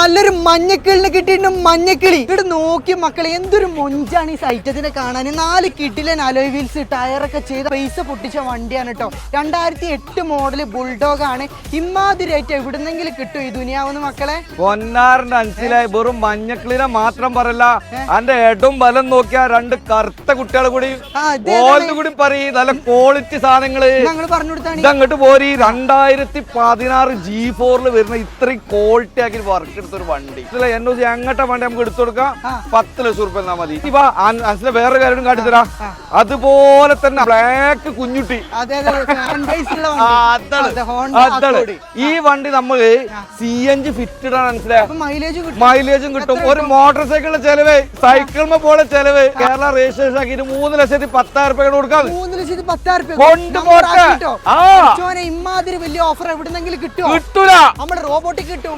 നല്ലൊരു മഞ്ഞക്കിളിന് കിട്ടിയിട്ടുണ്ട്. മഞ്ഞക്കിളി ഇവിടെ നോക്കി മക്കളെ, എന്തൊരു മൊഞ്ചാണ് ഈ സൈറ്റത്തിനെ കാണാൻ. 4 കിഡിലൻ അലോയ് വീൽസ് ടയറൊക്കെ ചെയ്ത് പൈസ പൊട്ടിച്ച വണ്ടിയാണ് കേട്ടോ. 2008 മോഡല് ബുൾഡോഗ് ആണ്. ഇമാതിരിയായിട്ട് എവിടുന്നെങ്കിലും കിട്ടും ഈ ദുനിയാവെന്ന് മക്കളെ. പൊന്നാറിന്റെ അഞ്ചിലായി വെറും മഞ്ഞക്കിളിനെ മാത്രം പറയല്ല, അന്റെ എടും ബലം നോക്കിയാ 2 കറുത്ത കുട്ടികളെ കൂടി ഓൾഡ് കൂടി പറയും. നല്ല ക്വാളിറ്റി സാധനങ്ങള് ഞങ്ങൾ പറഞ്ഞു കൊടുത്താണ്. ഇതങ്ങോട്ട് പോരി. 2016 G4 വരുന്ന ഇത്രയും ക്വാളിറ്റി ആക്കി വർക്ക് എടുത്തൊരു വണ്ടി. എന്നോട് എങ്ങോട്ടാ വണ്ടി നമുക്ക് എടുത്തു കൊടുക്കാം? 10 ലക്ഷം റുപ്യ എന്നാ മതി. ഇപ്പൊ അൻസിലെ വേറെ കാര്യം കാട്ടിത്തരാ. അതുപോലെ തന്നെ ബ്ലാക്ക് കുഞ്ഞുട്ടി, ഈ വണ്ടി നമ്മള് CNG ഫിറ്റഡ് ആണ്. മനസ്സിലായി, മൈലേജും കിട്ടും. ഒരു മോട്ടോർ സൈക്കിളിന്റെ ചെലവ്, സൈക്കിളിന് പോലെ ചെലവ് കേരള രജിസ്ട്രേഷൻ ആക്കിയിട്ട് 3,10,000 കൊടുക്കാം. 3,10,000 ഇമാതിരി വലിയ ഓഫർ എവിടെന്നെങ്കിലും കിട്ടുമോ? കിട്ടൂല. നമ്മുടെ റോബോട്ടിക് കിട്ടും.